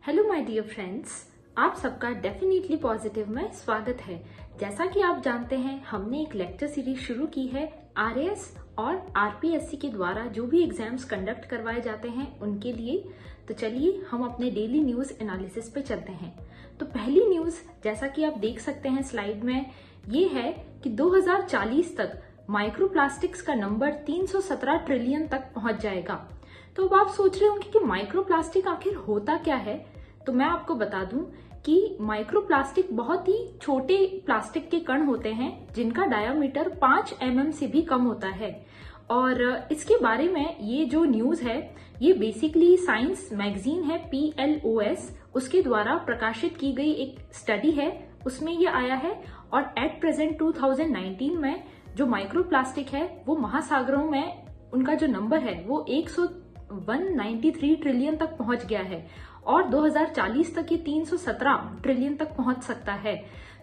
Hello my dear friends, आप सबका definitely positive में स्वागत है। जैसा कि आप जानते हैं, हमने एक लेक्चर सीरीज शुरू की है आरएएस और आरपीएससी के द्वारा जो भी एग्जाम्स कंडक्ट करवाए जाते हैं उनके लिए। तो चलिए हम अपने डेली न्यूज एनालिसिस पे चलते हैं। तो पहली न्यूज, जैसा कि आप देख सकते हैं स्लाइड में, ये है कि 2040 तक माइक्रोप्लास्टिक्स का नंबर 317 ट्रिलियन तक पहुंच जाएगा। तो अब आप सोच रहे होंगे कि माइक्रोप्लास्टिक आखिर होता क्या है। तो मैं आपको बता दूं कि माइक्रोप्लास्टिक बहुत ही छोटे प्लास्टिक के कण होते हैं जिनका डायामीटर 5 mm से भी कम होता है। और इसके बारे में ये जो न्यूज है ये बेसिकली साइंस मैगजीन है PLOS, उसके द्वारा प्रकाशित की गई एक स्टडी है, उसमें ये आया है। और एट प्रेजेंट 2019 में जो माइक्रोप्लास्टिक है वो महासागरों में उनका जो नंबर है वो 193 ट्रिलियन तक पहुंच गया है और 2040 तक ये 317 ट्रिलियन तक पहुंच सकता है।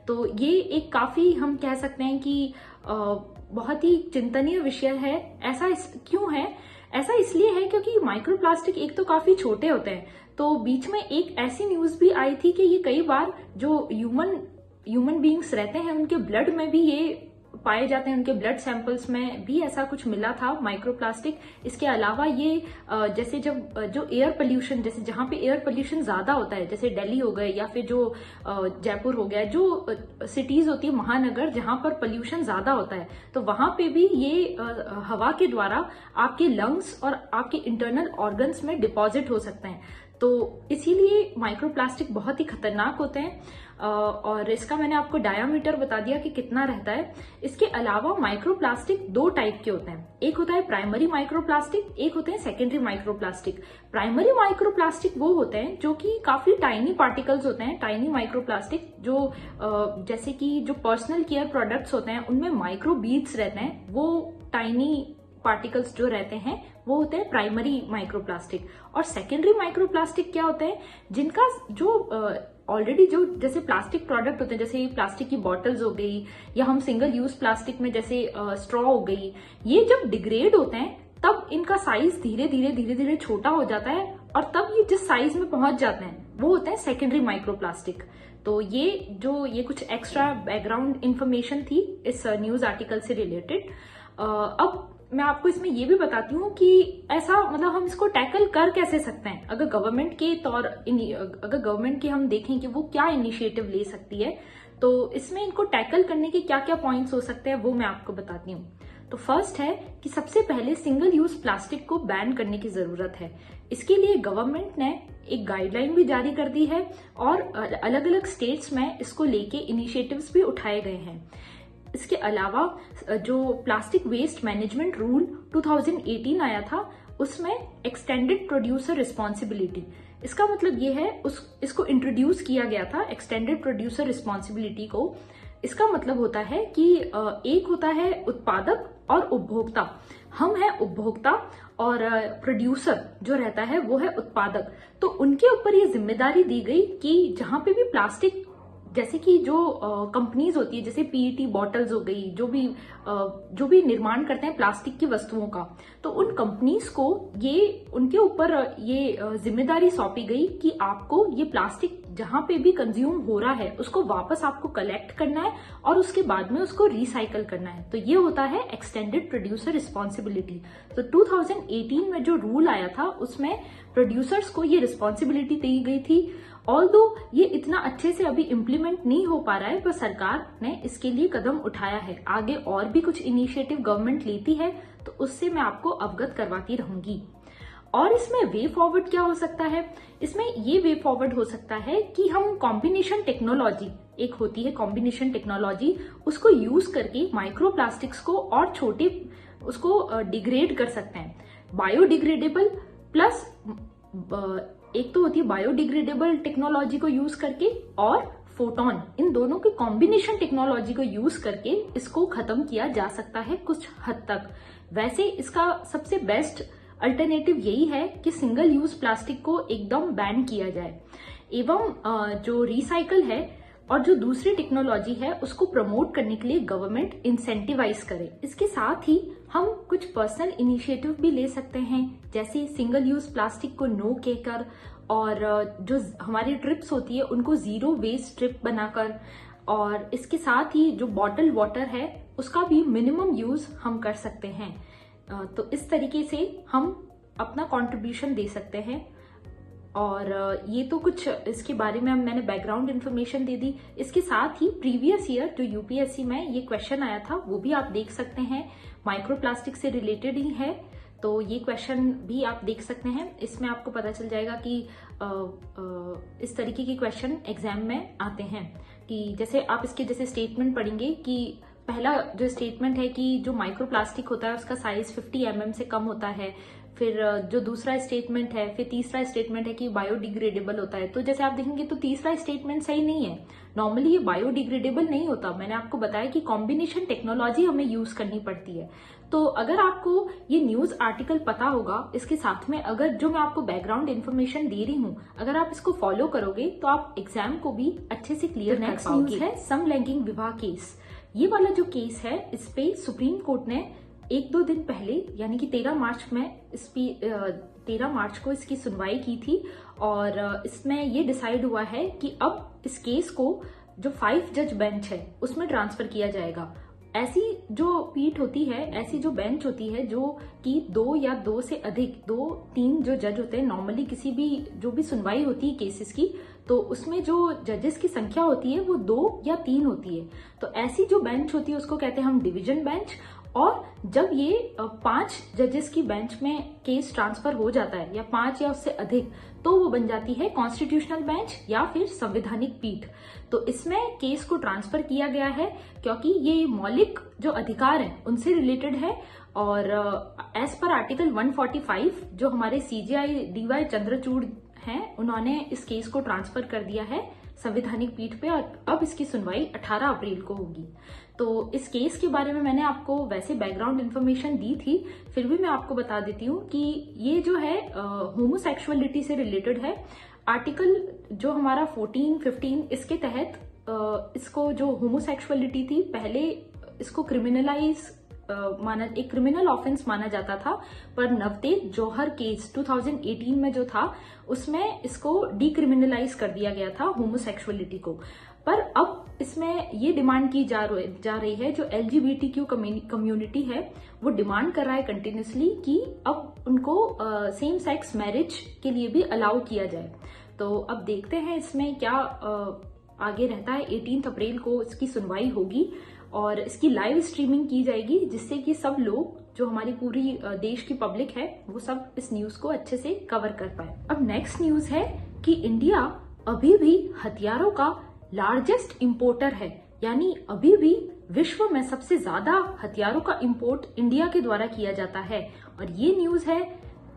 तो ये एक काफी, हम कह सकते हैं कि बहुत ही चिंतनीय विषय है। ऐसा क्यों है? ऐसा इसलिए है क्योंकि माइक्रोप्लास्टिक एक तो काफी छोटे होते हैं। तो बीच में एक ऐसी न्यूज भी आई थी कि ये कई बार जो ह्यूमन बीइंग्स रहते हैं उनके ब्लड में भी ये पाए जाते हैं, उनके ब्लड सैंपल्स में भी ऐसा कुछ मिला था माइक्रोप्लास्टिक। इसके अलावा ये जैसे जब जो एयर पोल्यूशन, जैसे जहां पे एयर पोल्यूशन ज्यादा होता है, जैसे दिल्ली हो गए या फिर जो जयपुर हो गया, जो सिटीज होती है महानगर जहां पर पोल्यूशन ज्यादा होता है, तो वहां पे भी ये हवा के द्वारा आपके लंग्स और आपके इंटरनल ऑर्गन्स में डिपॉजिट हो सकते हैं। तो इसीलिए माइक्रोप्लास्टिक बहुत ही खतरनाक होते हैं। और इसका मैंने आपको डायामीटर बता दिया कि कितना रहता है। इसके अलावा माइक्रोप्लास्टिक दो टाइप के होते हैं, एक होता है प्राइमरी माइक्रोप्लास्टिक, एक होते हैं सेकेंडरी माइक्रोप्लास्टिक। प्राइमरी माइक्रोप्लास्टिक वो होते हैं जो कि काफी टाइनी पार्टिकल्स होते हैं, टाइनी माइक्रोप्लास्टिक, जो जैसे कि जो पर्सनल केयर प्रोडक्ट्स होते हैं उनमें माइक्रो बीड्स रहते हैं, वो टाइनी पार्टिकल्स जो रहते हैं वो होते हैं प्राइमरी माइक्रोप्लास्टिक। और सेकेंडरी माइक्रोप्लास्टिक क्या होते हैं, जिनका जो ऑलरेडी जो जैसे प्लास्टिक प्रोडक्ट होते हैं, जैसे प्लास्टिक की बॉटल्स हो गई या हम सिंगल यूज प्लास्टिक में जैसे स्ट्रॉ हो गई, ये जब डिग्रेड होते हैं तब इनका साइज धीरे धीरे छोटा हो जाता है और तब ये जिस साइज में पहुंच जाते हैं वो होते हैं सेकेंडरी माइक्रोप्लास्टिक। तो ये कुछ एक्स्ट्रा बैकग्राउंड इंफॉर्मेशन थी इस न्यूज आर्टिकल से रिलेटेड। अब मैं आपको इसमें ये भी बताती हूँ कि ऐसा मतलब हम इसको टैकल कर कैसे सकते हैं। अगर गवर्नमेंट के हम देखें कि वो क्या इनिशिएटिव ले सकती है, तो इसमें इनको टैकल करने के क्या क्या पॉइंट्स हो सकते हैं वो मैं आपको बताती हूँ। तो फर्स्ट है कि सबसे पहले सिंगल यूज प्लास्टिक को बैन करने की जरूरत है। इसके लिए गवर्नमेंट ने एक गाइडलाइन भी जारी कर दी है और अलग अलग स्टेट्स में इसको लेके इनिशिएटिव्स भी उठाए गए हैं। इसके अलावा जो प्लास्टिक वेस्ट मैनेजमेंट रूल 2018 आया था, उसमें एक्सटेंडेड प्रोड्यूसर रिस्पॉन्सिबिलिटी, इसका मतलब ये है इसको इंट्रोड्यूस किया गया था एक्सटेंडेड प्रोड्यूसर रिस्पॉन्सिबिलिटी को। इसका मतलब होता है कि एक होता है उत्पादक और उपभोक्ता, हम है उपभोक्ता और प्रोड्यूसर जो रहता है वो है उत्पादक। तो उनके ऊपर ये जिम्मेदारी दी गई कि जहां पे भी प्लास्टिक, जैसे कि जो कंपनीज होती है, जैसे PET बॉटल्स हो गई, जो भी निर्माण करते हैं प्लास्टिक की वस्तुओं का, तो उन कंपनीज को उनके ऊपर ये जिम्मेदारी सौंपी गई कि आपको ये प्लास्टिक जहां पे भी कंज्यूम हो रहा है उसको वापस आपको कलेक्ट करना है और उसके बाद में उसको रिसाइकल करना है। तो ये होता है एक्सटेंडेड प्रोड्यूसर रिस्पॉन्सिबिलिटी। तो 2018 में जो रूल आया था उसमें प्रोड्यूसर्स को ये रिस्पॉन्सिबिलिटी दी गई थी। ऑल्दो ये इतना अच्छे से अभी इम्प्लीमेंट नहीं हो पा रहा है, पर सरकार ने इसके लिए कदम उठाया है। आगे और भी कुछ इनिशिएटिव गवर्नमेंट लेती है तो उससे मैं आपको अवगत करवाती रहूंगी। और इसमें वे फॉरवर्ड क्या हो सकता है? इसमें ये वे फॉरवर्ड हो सकता है कि हम कॉम्बिनेशन टेक्नोलॉजी, एक होती है कॉम्बिनेशन टेक्नोलॉजी, उसको यूज करके माइक्रोप्लास्टिक्स को और छोटे उसको डिग्रेड कर सकते हैं। बायोडिग्रेडेबल प्लस एक तो होती है बायोडिग्रेडेबल टेक्नोलॉजी को यूज करके, और फोटोन, इन दोनों की कॉम्बिनेशन टेक्नोलॉजी को यूज करके इसको खत्म किया जा सकता है कुछ हद तक। वैसे इसका सबसे बेस्ट अल्टरनेटिव यही है कि सिंगल यूज प्लास्टिक को एकदम बैन किया जाए एवं जो रिसाइकल है और जो दूसरी टेक्नोलॉजी है उसको प्रमोट करने के लिए गवर्नमेंट इंसेंटिवाइज करे। इसके साथ ही हम कुछ पर्सनल इनिशिएटिव भी ले सकते हैं, जैसे सिंगल यूज प्लास्टिक को नो कहकर और जो हमारी ट्रिप्स होती है उनको जीरो वेस्ट ट्रिप बनाकर, और इसके साथ ही जो बॉटल वाटर है उसका भी मिनिमम यूज हम कर सकते हैं। तो इस तरीके से हम अपना कंट्रीब्यूशन दे सकते हैं। और ये तो कुछ इसके बारे में मैंने बैकग्राउंड इन्फॉर्मेशन दे दी। इसके साथ ही प्रीवियस ईयर जो यूपीएससी में ये क्वेश्चन आया था वो भी आप देख सकते हैं, माइक्रोप्लास्टिक से रिलेटेड ही है, तो ये क्वेश्चन भी आप देख सकते हैं। इसमें आपको पता चल जाएगा कि इस तरीके के क्वेश्चन एग्जाम में आते हैं कि जैसे आप इसके जैसे स्टेटमेंट पढ़ेंगे कि पहला जो स्टेटमेंट है कि जो माइक्रोप्लास्टिक होता है उसका साइज 50 mm से कम होता है। फिर जो दूसरा स्टेटमेंट है, फिर तीसरा स्टेटमेंट है कि बायोडिग्रेडेबल होता है। तो जैसे आप देखेंगे तो तीसरा स्टेटमेंट सही नहीं है, नॉर्मली ये बायोडिग्रेडेबल नहीं होता। मैंने आपको बताया कि कॉम्बिनेशन टेक्नोलॉजी हमें यूज करनी पड़ती है। तो अगर आपको ये न्यूज आर्टिकल पता होगा, इसके साथ में अगर जो मैं आपको बैकग्राउंड इन्फॉर्मेशन दे रही हूँ अगर आप इसको फॉलो करोगे तो आप एग्जाम को भी अच्छे से क्लियर कर पाओगे। नेक्स्ट न्यूज है समलैंगिक विवाह केस। ये वाला जो केस है इस पे सुप्रीम कोर्ट ने 1-2 दिन पहले यानी कि 13 मार्च को इसकी सुनवाई की थी, और इसमें ये डिसाइड हुआ है कि अब इस केस को जो 5 जज बेंच है उसमें ट्रांसफर किया जाएगा। ऐसी जो पीठ होती है, ऐसी जो बेंच होती है जो कि 2 या 2 से अधिक 2-3 जो जज होते हैं, नॉर्मली किसी भी जो भी सुनवाई होती है केसेस की तो उसमें जो जजेस की संख्या होती है वो 2 या 3 होती है। तो ऐसी जो बेंच होती है उसको कहते हैं हम डिवीजन बेंच। और जब ये 5 जजेस की बेंच में केस ट्रांसफर हो जाता है या 5 या उससे अधिक, तो वो बन जाती है कॉन्स्टिट्यूशनल बेंच या फिर संवैधानिक पीठ। तो इसमें केस को ट्रांसफर किया गया है क्योंकि ये मौलिक जो अधिकार है उनसे रिलेटेड है। और एज पर आर्टिकल 145 जो हमारे सीजेआई डीवाई चंद्रचूड़ हैं उन्होंने इस केस को ट्रांसफर कर दिया है संवैधानिक पीठ पे, और अब इसकी सुनवाई 18 अप्रैल को होगी। तो इस केस के बारे में मैंने आपको वैसे बैकग्राउंड इन्फॉर्मेशन दी थी, फिर भी मैं आपको बता देती हूँ कि ये जो है होमोसेक्सुअलिटी से रिलेटेड है। आर्टिकल जो हमारा 14-15 इसके तहत इसको जो होमोसेक्सुअलिटी थी पहले इसको क्रिमिनलाइज एक क्रिमिनल ऑफेंस माना जाता था, पर नवतेज जौहर केस 2018 में जो था उसमें इसको डिक्रिमिनलाइज कर दिया गया था होमोसेक्सुअलिटी को। पर अब इसमें ये डिमांड की जा रही है, जो LGBTQ कम्युनिटी है वो डिमांड कर रहा है कंटिन्यूसली कि अब उनको सेम सेक्स मैरिज के लिए भी अलाउ किया जाए। तो अब देखते हैं इसमें क्या आगे रहता है। 18 अप्रैल को इसकी सुनवाई होगी और इसकी लाइव स्ट्रीमिंग की जाएगी, जिससे कि सब लोग जो हमारी पूरी देश की पब्लिक है वो सब इस न्यूज को अच्छे से कवर कर पाए। अब नेक्स्ट न्यूज है कि इंडिया अभी भी हथियारों का लार्जेस्ट इंपोर्टर है, यानी अभी भी विश्व में सबसे ज्यादा हथियारों का इंपोर्ट इंडिया के द्वारा किया जाता है। और ये न्यूज है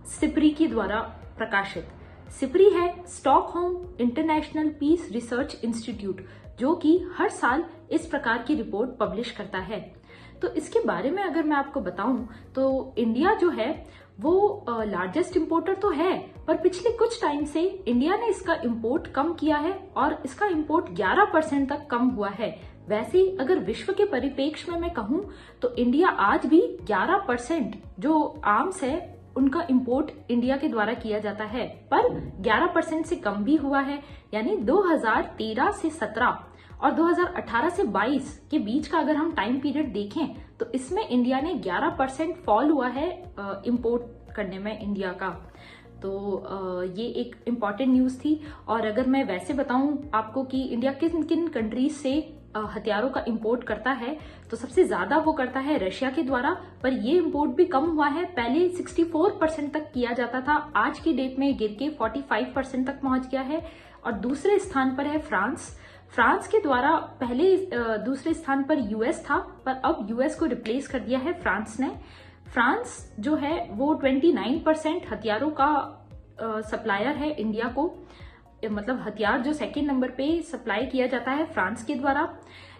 सिप्री के द्वारा प्रकाशित। सिप्री है Stockholm International Peace Research Institute, जो कि हर साल इस प्रकार की रिपोर्ट पब्लिश करता है। तो इसके बारे में अगर मैं आपको बताऊं तो इंडिया जो है वो लार्जेस्ट इंपोर्टर तो है, पर पिछले कुछ टाइम से इंडिया ने इसका इंपोर्ट कम किया है और इसका इंपोर्ट 11% तक कम हुआ है। वैसे अगर विश्व के परिप्रेक्ष्य में मैं कहूं तो इंडिया आज भी 11% जो आर्म्स है उनका इंपोर्ट इंडिया के द्वारा किया जाता है, पर 11% से कम भी हुआ है। यानी 2013 से 17 और 2018 से 22 के बीच का अगर हम टाइम पीरियड देखें तो इसमें इंडिया ने 11% फॉल हुआ है इंपोर्ट करने में इंडिया का। तो ये एक इम्पॉर्टेंट न्यूज थी। और अगर मैं वैसे बताऊं आपको कि इंडिया किन किन कंट्रीज से हथियारों का इंपोर्ट करता है, तो सबसे ज्यादा वो करता है रशिया के द्वारा, पर ये इंपोर्ट भी कम हुआ है। पहले 64% तक किया जाता था, आज की डेट में गिर के 45% तक पहुंच गया है। और दूसरे स्थान पर है फ्रांस के द्वारा पहले दूसरे स्थान पर यूएस था, पर अब यूएस को रिप्लेस कर दिया है फ्रांस ने। फ्रांस जो है वो 29% हथियारों का सप्लायर है इंडिया को, मतलब हथियार जो सेकंड नंबर पे सप्लाई किया जाता है फ्रांस के द्वारा।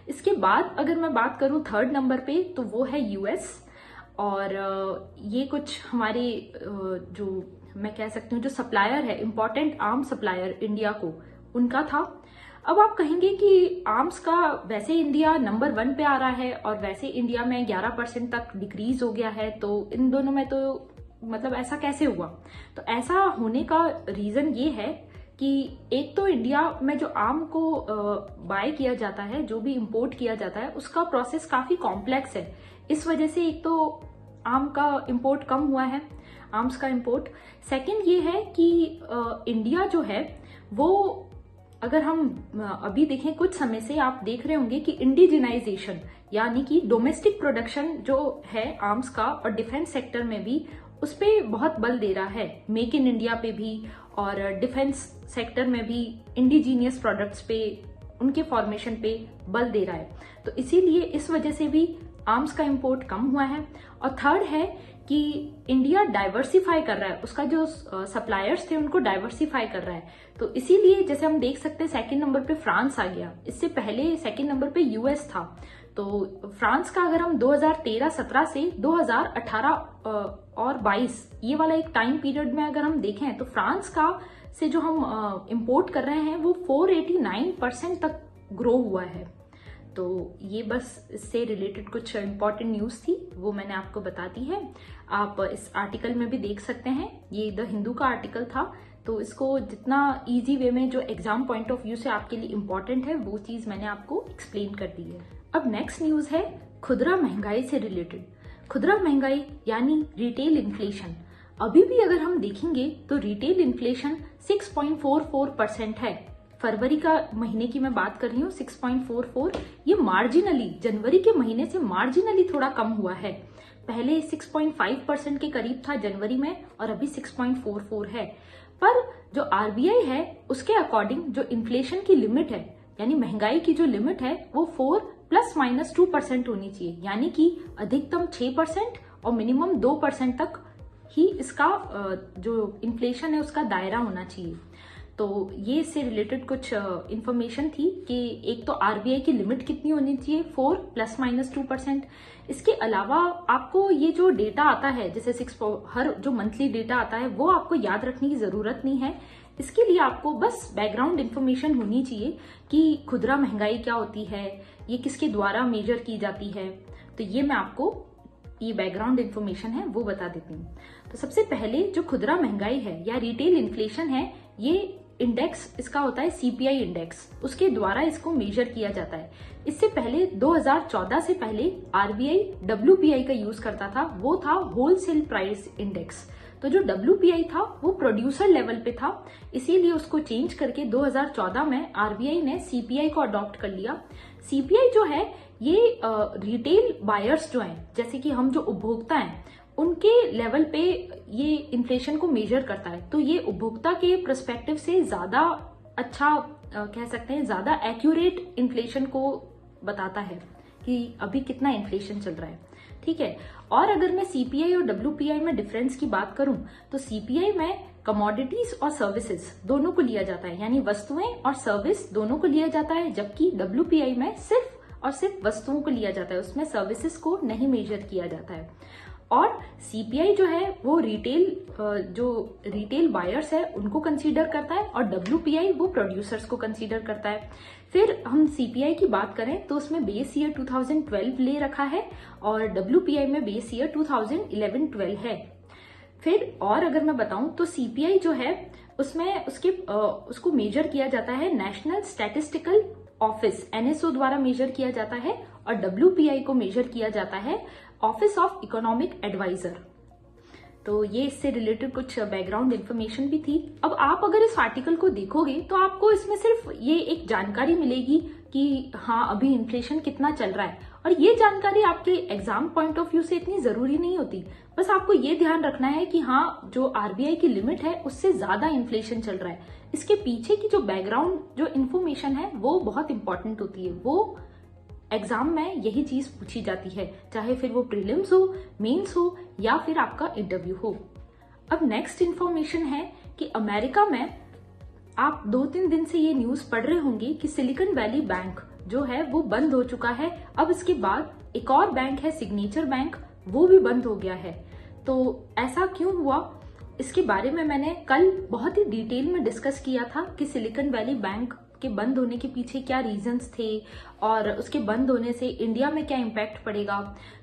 इसके बाद अगर मैं बात करूं थर्ड नंबर पे तो वो है यूएस। और ये कुछ हमारे जो मैं कह सकती हूँ जो सप्लायर है, इंपॉर्टेंट आर्म सप्लायर इंडिया को, उनका था। अब आप कहेंगे कि आर्म्स का वैसे इंडिया नंबर 1 पे आ रहा है और वैसे इंडिया में 11% तक डिक्रीज हो गया है, तो इन दोनों में तो मतलब ऐसा कैसे हुआ? तो ऐसा होने का रीजन ये है कि एक तो इंडिया में जो आम को बाय किया जाता है, जो भी इंपोर्ट किया जाता है, उसका प्रोसेस काफी कॉम्प्लेक्स है। इस वजह से एक तो आम का इंपोर्ट कम हुआ है, आर्म्स का इंपोर्ट। सेकंड ये है कि इंडिया जो है वो, अगर हम अभी देखें, कुछ समय से आप देख रहे होंगे कि इंडिजिनाइजेशन यानी कि डोमेस्टिक प्रोडक्शन जो है आर्म्स का और डिफेंस सेक्टर में भी, उस पे बहुत बल दे रहा है। मेक इन इंडिया पे भी और डिफेंस सेक्टर में भी इंडिजीनियस प्रोडक्ट्स पे, उनके फॉर्मेशन पे बल दे रहा है। तो इसीलिए इस वजह से भी आर्म्स का इंपोर्ट कम हुआ है। और थर्ड है कि इंडिया डाइवर्सिफाई कर रहा है, उसका जो सप्लायर्स थे उनको डाइवर्सिफाई कर रहा है। तो इसीलिए जैसे हम देख सकते हैं सेकंड नंबर पे फ्रांस आ गया, इससे पहले सेकंड नंबर पे यूएस था। तो फ्रांस का अगर हम 2013-17 से 2018 और 22 ये वाला एक टाइम पीरियड में अगर हम देखें तो फ्रांस का से जो हम इंपोर्ट कर रहे हैं वो 489% तक ग्रो हुआ है। तो ये बस इससे रिलेटेड कुछ इंपॉर्टेंट न्यूज थी, वो मैंने आपको बता दी है। आप इस आर्टिकल में भी देख सकते हैं, ये द हिंदू का आर्टिकल था। तो इसको जितना इजी वे में जो एग्जाम पॉइंट ऑफ व्यू से आपके लिए इम्पोर्टेंट है वो चीज मैंने आपको एक्सप्लेन कर दी है। अब नेक्स्ट न्यूज है खुदरा महंगाई से रिलेटेड। खुदरा महंगाई यानी रिटेल इन्फ्लेशन। अभी भी अगर हम देखेंगे तो रिटेल इन्फ्लेशन 6.44% है। फरवरी का महीने की मैं बात कर रही हूँ, 6.44। ये मार्जिनली जनवरी के महीने से मार्जिनली थोड़ा कम हुआ है। पहले 6.5% के करीब था जनवरी में और अभी 6.44 है। पर जो आरबीआई है उसके अकॉर्डिंग जो इन्फ्लेशन की लिमिट है, यानी महंगाई की जो लिमिट है, वो 4 ± 2% होनी चाहिए। यानी कि अधिकतम 6% और मिनिमम 2% तक ही इसका जो इन्फ्लेशन है उसका दायरा होना चाहिए। तो ये इससे रिलेटेड कुछ इंफॉर्मेशन थी कि एक तो आरबीआई की लिमिट कितनी होनी चाहिए, 4 ± 2%। इसके अलावा आपको ये जो डेटा आता है, जैसे हर जो मंथली डेटा आता है वो आपको याद रखने की जरूरत नहीं है। इसके लिए आपको बस बैकग्राउंड इन्फॉर्मेशन होनी चाहिए कि खुदरा महंगाई क्या होती है, ये किसके द्वारा मेजर की जाती है। तो ये मैं आपको, ये बैकग्राउंड इन्फॉर्मेशन है वो बता देती हूँ। तो सबसे पहले जो खुदरा महंगाई है या रिटेल इन्फ्लेशन है, ये इंडेक्स इसका होता है सीपीआई इंडेक्स, उसके द्वारा इसको मेजर किया जाता है। इससे पहले 2014 से पहले आरबीआई डब्ल्यूपीआई का यूज करता था, वो था होलसेल प्राइस इंडेक्स। तो जो डब्ल्यूपीआई था वो प्रोड्यूसर लेवल पे था, इसीलिए उसको चेंज करके 2014 में आरबीआई ने सीपीआई को अडॉप्ट कर लिया। सीपीआई जो है ये रिटेल बायर्स जो हैं, जैसे कि हम जो उपभोक्ता हैं, उनके लेवल पे ये इन्फ्लेशन को मेजर करता है। तो ये उपभोक्ता के पर्सपेक्टिव से ज्यादा अच्छा कह सकते हैं, ज्यादा एक्यूरेट इन्फ्लेशन को बताता है कि अभी कितना इन्फ्लेशन चल रहा है। ठीक है। और अगर मैं सीपीआई और डब्ल्यूपीआई में डिफरेंस की बात करूं तो सीपीआई में कमोडिटीज और सर्विसेज दोनों को लिया जाता है, यानी वस्तुएं और सर्विस दोनों को लिया जाता है, जबकि डब्ल्यूपीआई में सिर्फ और सिर्फ वस्तुओं को लिया जाता है, उसमें सर्विसेज को नहीं मेजर किया जाता है। और सीपीआई जो है वो रिटेल बायर्स है उनको कंसीडर करता है और डब्ल्यूपीआई वो प्रोड्यूसर्स को कंसीडर करता है। फिर हम सीपीआई की बात करें तो उसमें बेस ईयर 2012 ले रखा है और डब्ल्यूपीआई में बेस ईयर 2011-12 है। फिर और अगर मैं बताऊं तो सीपीआई जो है उसमें उसको मेजर किया जाता है नेशनल स्टैटिस्टिकल ऑफिस एनएसओ द्वारा मेजर किया जाता है और डब्ल्यूपीआई को मेजर किया जाता है ऑफिस ऑफ इकोनॉमिक एडवाइजर। तो ये इससे रिलेटेड कुछ बैकग्राउंड इन्फॉर्मेशन भी थी। अब आप अगर इस आर्टिकल को देखोगे तो आपको इसमें सिर्फ ये एक जानकारी मिलेगी कि हाँ अभी इन्फ्लेशन कितना चल रहा है, और ये जानकारी आपके एग्जाम पॉइंट ऑफ व्यू से इतनी जरूरी नहीं होती। बस आपको ये ध्यान रखना है कि हाँ जो आरबीआई की लिमिट है उससे ज्यादा इन्फ्लेशन चल रहा है। इसके पीछे की जो बैकग्राउंड जो इन्फॉर्मेशन है वो बहुत इंपॉर्टेंट होती है, वो एग्जाम में यही चीज पूछी जाती है, चाहे फिर वो प्रीलिम्स हो, मेंस हो या फिर आपका इंटरव्यू हो। अब नेक्स्ट इंफॉर्मेशन है कि अमेरिका में आप 2-3 दिन से ये न्यूज पढ़ रहे होंगे कि सिलिकॉन वैली बैंक जो है वो बंद हो चुका है। अब इसके बाद एक और बैंक है सिग्नेचर बैंक, वो भी बंद हो गया है। तो ऐसा क्यों हुआ, इसके बारे में मैंने कल बहुत ही डिटेल में डिस्कस किया था कि सिलिकॉन वैली बैंक के बंद होने के पीछे क्या रीजंस थे और उसके बंद होने से इंडिया में क्या इम्पैक्ट पड़ेगा।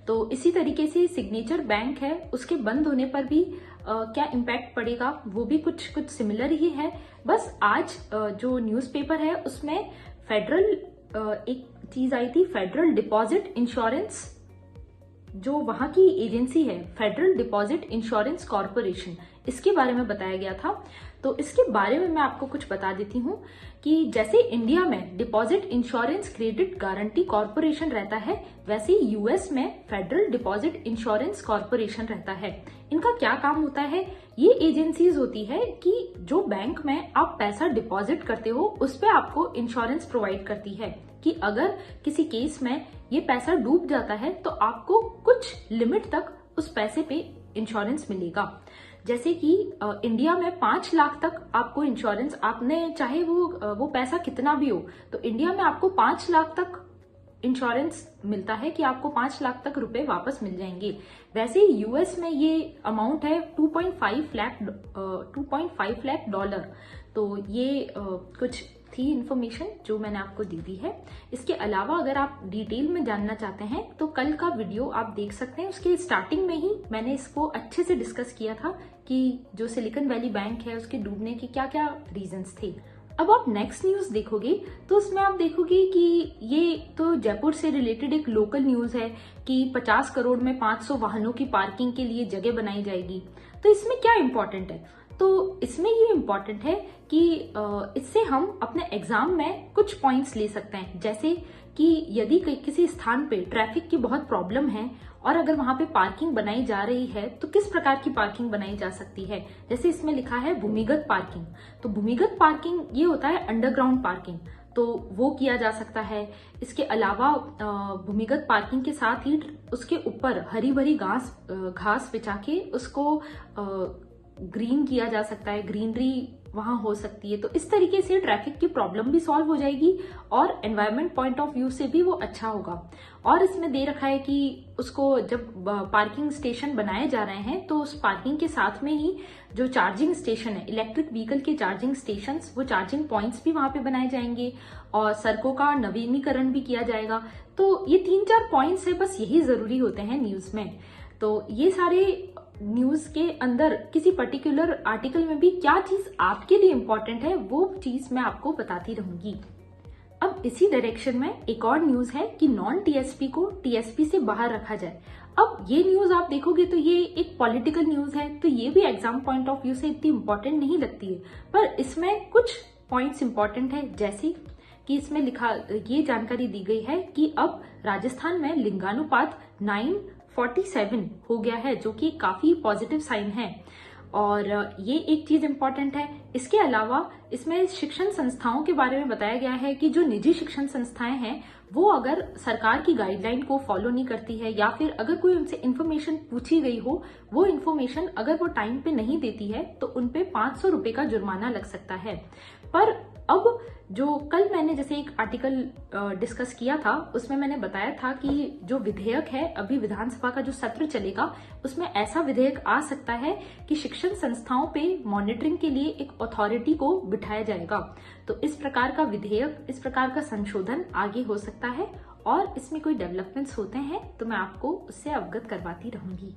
तो इसी तरीके से सिग्नेचर बैंक है, उसके बंद होने पर भी क्या इम्पैक्ट पड़ेगा, वो भी कुछ कुछ सिमिलर ही है। बस आज जो न्यूज़पेपर है उसमें फेडरल एक चीज आई थी, फेडरल डिपॉजिट इंश्योरेंस, जो वहां की एजेंसी है फेडरल डिपॉजिट इंश्योरेंस कॉर्पोरेशन, इसके बारे में बताया गया था। तो इसके बारे में मैं आपको कुछ बता देती हूँ कि जैसे इंडिया में deposit insurance credit guarantee corporation रहता है, वैसे ही यूएस में फेडरल डिपॉजिट इंश्योरेंस कॉर्पोरेशन रहता है। इनका क्या काम होता है, ये एजेंसीज होती है कि जो बैंक में आप पैसा डिपॉजिट करते हो उस पे आपको इंश्योरेंस प्रोवाइड करती है कि अगर किसी केस में ये पैसा डूब जाता है तो आपको कुछ लिमिट तक उस पैसे पे इंश्योरेंस मिलेगा। जैसे कि इंडिया में 5 लाख तक आपको इंश्योरेंस, आपने चाहे वो पैसा कितना भी हो, तो इंडिया में आपको 5 लाख तक इंश्योरेंस मिलता है कि आपको 5 लाख तक रुपए वापस मिल जाएंगे। वैसे ही यूएस में ये अमाउंट है 2.5 लाख डॉलर। तो ये कुछ थी इन्फॉर्मेशन जो मैंने आपको दे दी है। इसके अलावा अगर आप डिटेल में जानना चाहते हैं तो कल का वीडियो आप देख सकते हैं, उसके स्टार्टिंग में ही मैंने इसको अच्छे से डिस्कस किया था कि जो सिलिकॉन वैली बैंक है उसके डूबने के क्या क्या रीजंस थे। अब आप नेक्स्ट न्यूज देखोगे तो उसमें आप देखोगे कि ये तो जयपुर से रिलेटेड एक लोकल न्यूज है कि 50 करोड़ में 500 वाहनों की पार्किंग के लिए जगह बनाई जाएगी। तो इसमें क्या इम्पोर्टेंट है, तो इसमें ये इम्पोर्टेंट है कि इससे हम अपने एग्जाम में कुछ पॉइंट्स ले सकते हैं। जैसे कि यदि किसी स्थान पे ट्रैफिक की बहुत प्रॉब्लम है और अगर वहां पे पार्किंग बनाई जा रही है तो किस प्रकार की पार्किंग बनाई जा सकती है। जैसे इसमें लिखा है भूमिगत पार्किंग, तो भूमिगत पार्किंग ये होता है अंडरग्राउंड पार्किंग, तो वो किया जा सकता है। इसके अलावा भूमिगत पार्किंग के साथ ही उसके ऊपर हरी भरी घास बिछा के उसको ग्रीन किया जा सकता है, ग्रीनरी वहां हो सकती है। तो इस तरीके से ट्रैफिक की प्रॉब्लम भी सॉल्व हो जाएगी और एनवायरनमेंट पॉइंट ऑफ व्यू से भी वो अच्छा होगा। और इसमें दे रखा है कि उसको जब पार्किंग स्टेशन बनाए जा रहे हैं तो उस पार्किंग के साथ में ही जो चार्जिंग स्टेशन है, इलेक्ट्रिक व्हीकल के चार्जिंग स्टेशन, वो चार्जिंग पॉइंट्स भी वहां पे बनाए जाएंगे और सड़कों का नवीनीकरण भी किया जाएगा। तो ये 3-4 पॉइंट्स है, बस यही जरूरी होते हैं न्यूज में। तो ये सारे न्यूज के अंदर किसी पर्टिकुलर आर्टिकल में भी क्या चीज आपके लिए इंपॉर्टेंट है वो चीज मैं आपको बताती रहूंगी। अब इसी डायरेक्शन में एक और न्यूज है कि नॉन टीएसपी को टीएसपी से बाहर रखा जाए। अब ये न्यूज आप देखोगे तो ये एक पॉलिटिकल न्यूज है, तो ये भी एग्जाम पॉइंट ऑफ व्यू से इतनी इंपॉर्टेंट नहीं लगती है, पर इसमें कुछ पॉइंट्स इंपॉर्टेंट है। जैसे कि इसमें ये जानकारी दी गई है कि अब राजस्थान में लिंगानुपात 947 हो गया है, जो कि काफी पॉजिटिव साइन है और ये एक चीज इंपॉर्टेंट है। इसके अलावा इसमें शिक्षण संस्थाओं के बारे में बताया गया है कि जो निजी शिक्षण संस्थाएं हैं वो अगर सरकार की गाइडलाइन को फॉलो नहीं करती है या फिर अगर कोई उनसे इन्फॉर्मेशन पूछी गई हो, वो इन्फॉर्मेशन अगर वो टाइम पे नहीं देती है तो उनपे 500 रुपए का जुर्माना लग सकता है। पर अब जो कल मैंने जैसे एक आर्टिकल डिस्कस किया था उसमें मैंने बताया था कि जो विधेयक है, अभी विधानसभा का जो सत्र चलेगा उसमें ऐसा विधेयक आ सकता है कि शिक्षण संस्थाओं पे मॉनिटरिंग के लिए एक अथॉरिटी को बिठाया जाएगा। तो इस प्रकार का विधेयक, इस प्रकार का संशोधन आगे हो सकता है और इसमें कोई डेवलपमेंट्स होते हैं तो मैं आपको उससे अवगत करवाती रहूंगी।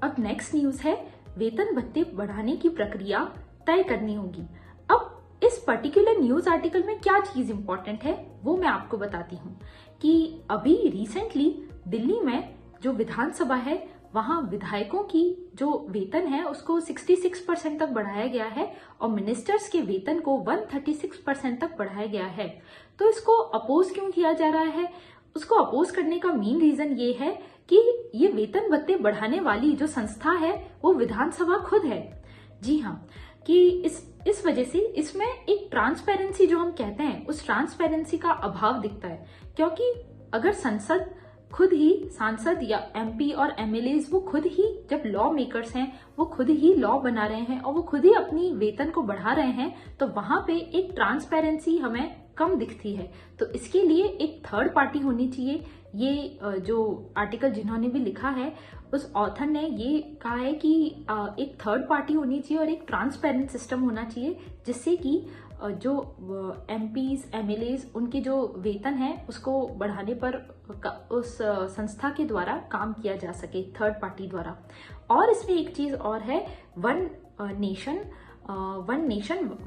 अब नेक्स्ट न्यूज है वेतन भत्ते बढ़ाने की प्रक्रिया तय करनी होगी। अब इस पर्टिकुलर न्यूज आर्टिकल में क्या चीज इंपॉर्टेंट है वो मैं आपको बताती हूँ कि अभी रिसेंटली दिल्ली में जो विधानसभा है वहां विधायकों की जो वेतन है उसको 66% तक बढ़ाया गया है और मिनिस्टर्स के वेतन को 136% तक बढ़ाया गया है। तो इसको अपोज क्यों किया जा रहा है? उसको अपोज करने का मेन रीजन ये है कि ये वेतन भत्ते बढ़ाने वाली जो संस्था है वो विधानसभा खुद है। जी हाँ, कि इस वजह से इसमें एक ट्रांसपेरेंसी जो हम कहते हैं उस ट्रांसपेरेंसी का अभाव दिखता है, क्योंकि अगर संसद खुद ही, सांसद या एमपी और एमएलए वो खुद ही जब लॉ मेकर्स हैं, वो खुद ही लॉ बना रहे हैं और वो खुद ही अपनी वेतन को बढ़ा रहे हैं, तो वहां पे एक ट्रांसपेरेंसी हमें कम दिखती है। तो इसके लिए एक थर्ड पार्टी होनी चाहिए। ये जो आर्टिकल जिन्होंने भी लिखा है उस ऑथर ने ये कहा है कि एक थर्ड पार्टी होनी चाहिए और एक ट्रांसपेरेंट सिस्टम होना चाहिए जिससे कि जो MPs, MLAs उनके जो वेतन है उसको बढ़ाने पर उस संस्था के द्वारा काम किया जा सके, थर्ड पार्टी द्वारा। और इसमें एक चीज और है, one nation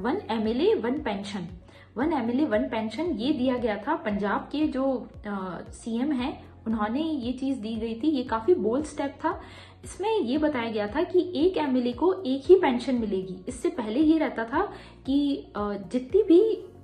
one MLA one pension. 1 MLA 1 pension ये दिया गया था। पंजाब के जो CM हैं उन्होंने ये चीज दी गई थी। ये काफी बोल्ड स्टेप था। इसमें ये बताया गया था कि एक MLA को एक ही पेंशन मिलेगी। इससे पहले ये रहता था कि जितनी भी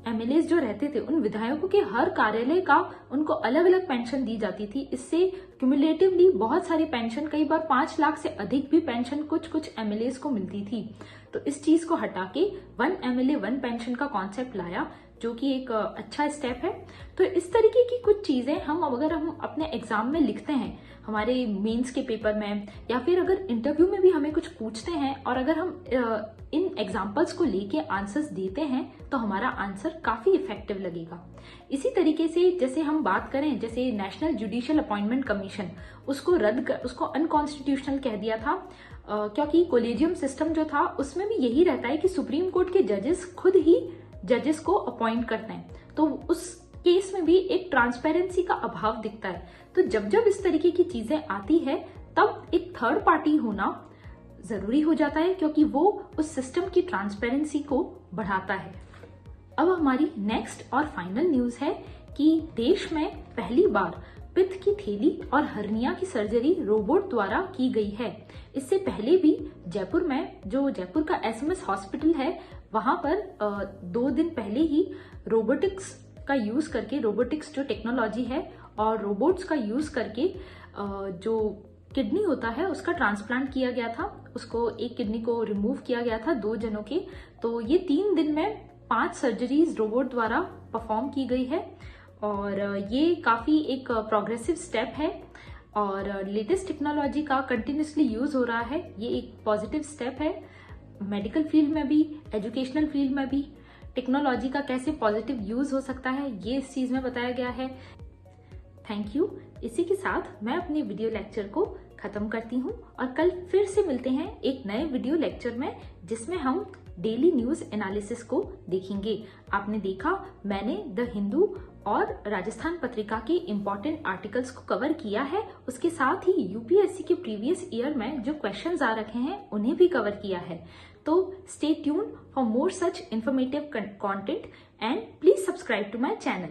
MLAs जो रहते थे उन विधायकों के हर कार्यालय का उनको अलग अलग पेंशन दी जाती थी। इससे क्यूमुलेटिवली बहुत सारी पेंशन, कई बार 5 लाख से अधिक भी पेंशन कुछ MLAs को मिलती थी। तो इस चीज को हटा के 1 MLA 1 पेंशन का कॉन्सेप्ट लाया, जो कि एक अच्छा स्टेप है। तो इस तरीके की कुछ चीजें अगर हम अपने एग्जाम में लिखते हैं, हमारे मेंस के पेपर में, या फिर अगर इंटरव्यू में भी हमें कुछ पूछते हैं और अगर हम इन एग्जाम्पल्स को लेके आंसर्स देते हैं तो हमारा आंसर काफी इफेक्टिव लगेगा। इसी तरीके से जैसे हम बात करें, जैसे नेशनल जुडिशियल अपॉइंटमेंट कमीशन, उसको अनकॉन्स्टिट्यूशनल कह दिया था, क्योंकि कोलेजियम सिस्टम जो था उसमें भी यही रहता है कि सुप्रीम कोर्ट के जजेस खुद ही जजेस को अपॉइंट करते हैं। तो उस केस में भी एक ट्रांसपेरेंसी का अभाव दिखता है। तो जब इस तरीके की चीजें आती है तब एक थर्ड पार्टी होना जरूरी हो जाता है, क्योंकि वो उस सिस्टम की ट्रांसपेरेंसी को बढ़ाता है। अब हमारी नेक्स्ट और फाइनल न्यूज है कि देश में पहली बार पित्त की थैली और हर्निया की सर्जरी रोबोट द्वारा की गई है। इससे पहले भी जयपुर में, जो जयपुर का SMS हॉस्पिटल है, वहां पर 2 दिन पहले ही रोबोटिक्स का यूज करके, रोबोटिक्स जो टेक्नोलॉजी है और रोबोट्स का यूज करके जो किडनी होता है उसका ट्रांसप्लांट किया गया था। उसको एक किडनी को रिमूव किया गया था 2 जनों के। तो ये 3 दिन में 5 सर्जरीज रोबोट द्वारा परफॉर्म की गई है और ये काफी एक प्रोग्रेसिव स्टेप है और लेटेस्ट टेक्नोलॉजी का कंटिन्यूसली यूज हो रहा है। ये एक पॉजिटिव स्टेप है। मेडिकल फील्ड में भी, एजुकेशनल फील्ड में भी टेक्नोलॉजी का कैसे पॉजिटिव यूज हो सकता है, ये इस चीज में बताया गया है। Thank you. इसी के साथ मैं अपने वीडियो लेक्चर को खत्म करती हूँ और कल फिर से मिलते हैं एक नए वीडियो लेक्चर में, जिसमें हम डेली न्यूज एनालिसिस को देखेंगे। आपने देखा, मैंने द हिंदू और राजस्थान पत्रिका के इम्पोर्टेंट आर्टिकल्स को कवर किया है। उसके साथ ही UPSC के प्रीवियस ईयर में जो क्वेश्चंस आ रखे हैं उन्हें भी कवर किया है। तो stay tune for more such informative content and please subscribe to my channel.